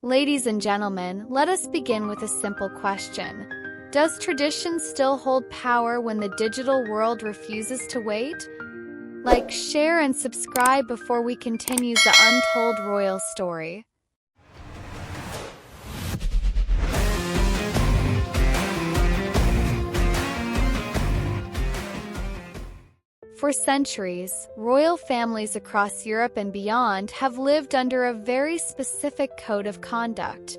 Ladies and gentlemen, let us begin with a simple question. Does tradition still hold power when the digital world refuses to wait? Like, share, and subscribe before we continue the untold royal story. For centuries, royal families across Europe and beyond have lived under a very specific code of conduct.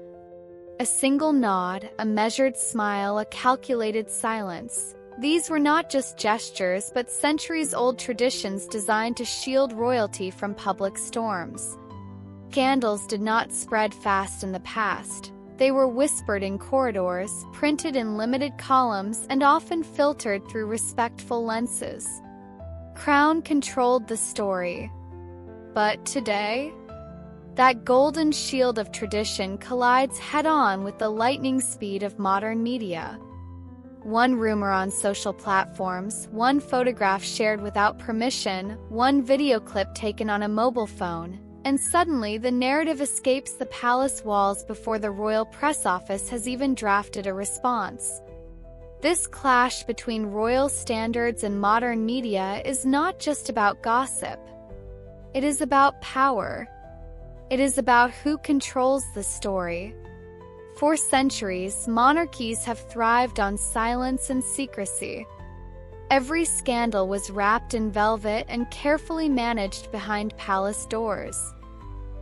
A single nod, a measured smile, a calculated silence. These were not just gestures but centuries-old traditions designed to shield royalty from public storms. Scandals did not spread fast in the past. They were whispered in corridors, printed in limited columns, and often filtered through respectful lenses. Crown controlled the story. But today, that golden shield of tradition collides head-on with the lightning speed of modern media. One rumor on social platforms, one photograph shared without permission, one video clip taken on a mobile phone, and suddenly the narrative escapes the palace walls before the royal press office has even drafted a response. This clash between royal standards and modern media is not just about gossip. It is about power. It is about who controls the story. For centuries, monarchies have thrived on silence and secrecy. Every scandal was wrapped in velvet and carefully managed behind palace doors.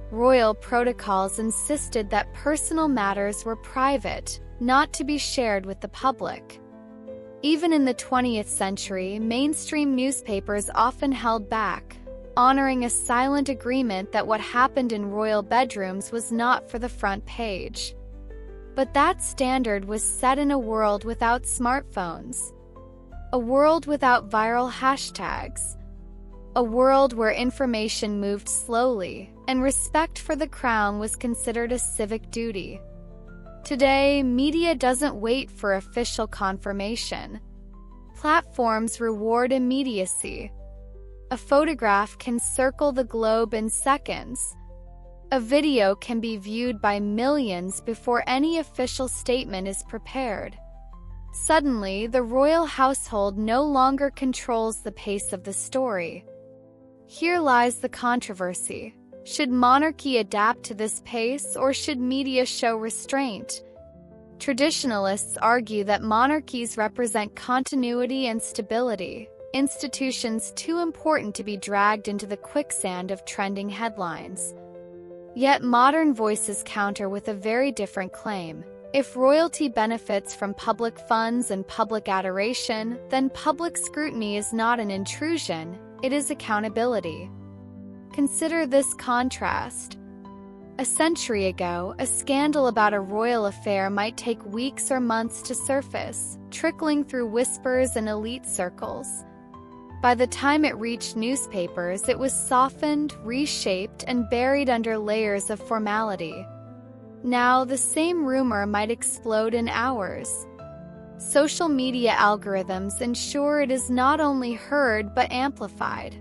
Royal protocols insisted that personal matters were private, not to be shared with the public. Even in the 20th century, mainstream newspapers often held back, honoring a silent agreement that what happened in royal bedrooms was not for the front page. But that standard was set in a world without smartphones, a world without viral hashtags, a world where information moved slowly, and respect for the crown was considered a civic duty. Today, media doesn't wait for official confirmation. Platforms reward immediacy. A photograph can circle the globe in seconds. A video can be viewed by millions before any official statement is prepared. Suddenly, the royal household no longer controls the pace of the story. Here lies the controversy. Should monarchy adapt to this pace, or should media show restraint? Traditionalists argue that monarchies represent continuity and stability, institutions too important to be dragged into the quicksand of trending headlines. Yet modern voices counter with a very different claim. If royalty benefits from public funds and public adoration, then public scrutiny is not an intrusion, it is accountability. Consider this contrast. A century ago, a scandal about a royal affair might take weeks or months to surface, trickling through whispers and elite circles. By the time it reached newspapers, it was softened, reshaped, and buried under layers of formality. Now, the same rumor might explode in hours. Social media algorithms ensure it is not only heard but amplified.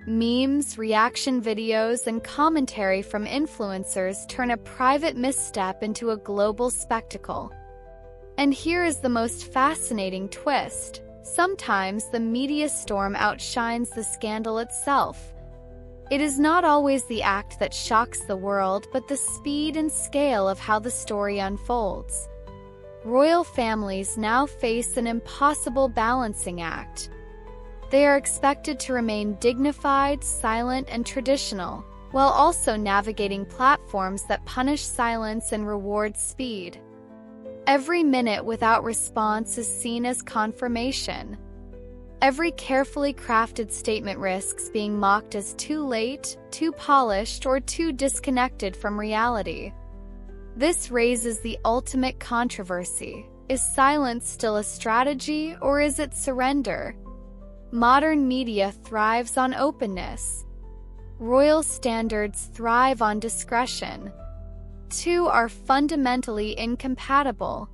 Memes, reaction videos, and commentary from influencers turn a private misstep into a global spectacle. And here is the most fascinating twist. Sometimes the media storm outshines the scandal itself. It is not always the act that shocks the world, but the speed and scale of how the story unfolds. Royal families now face an impossible balancing act. They are expected to remain dignified, silent, and traditional, while also navigating platforms that punish silence and reward speed. Every minute without response is seen as confirmation. Every carefully crafted statement risks being mocked as too late, too polished, or too disconnected from reality. This raises the ultimate controversy. Is silence still a strategy, or is it surrender? Modern media thrives on openness. Royal standards thrive on discretion. Two are fundamentally incompatible.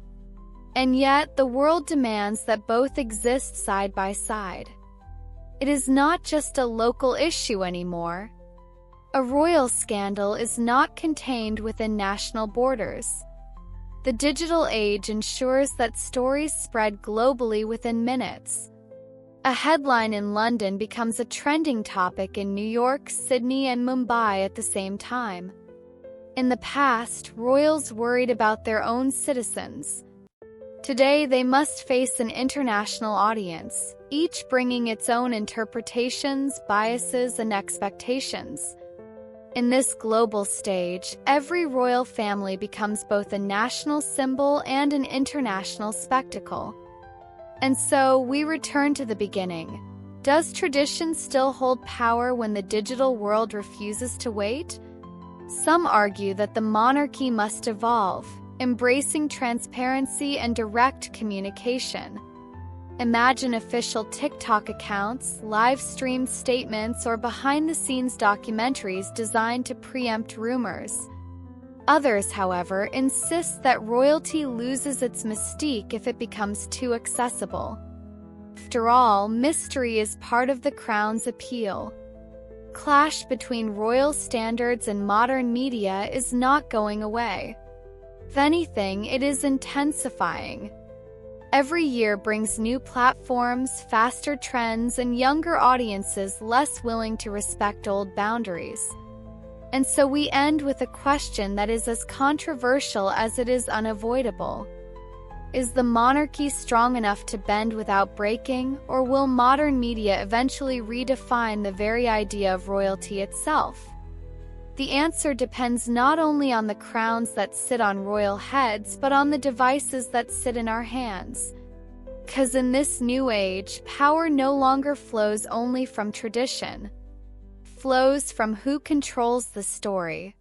And yet, the world demands that both exist side by side. It is not just a local issue anymore. A royal scandal is not contained within national borders. The digital age ensures that stories spread globally within minutes. A headline in London becomes a trending topic in New York, Sydney, and Mumbai at the same time. In the past, royals worried about their own citizens. Today, they must face an international audience, each bringing its own interpretations, biases, and expectations. In this global stage, every royal family becomes both a national symbol and an international spectacle. And so, we return to the beginning. Does tradition still hold power when the digital world refuses to wait? Some argue that the monarchy must evolve, embracing transparency and direct communication. Imagine official TikTok accounts, live-streamed statements, or behind-the-scenes documentaries designed to preempt rumors. Others, however, insist that royalty loses its mystique if it becomes too accessible. After all, mystery is part of the crown's appeal. Clash between royal standards and modern media is not going away. If anything, it is intensifying. Every year brings new platforms, faster trends, and younger audiences less willing to respect old boundaries. And so we end with a question that is as controversial as it is unavoidable. Is the monarchy strong enough to bend without breaking, or will modern media eventually redefine the very idea of royalty itself? The answer depends not only on the crowns that sit on royal heads, but on the devices that sit in our hands. 'Cause in this new age, power no longer flows only from tradition. It flows from who controls the story.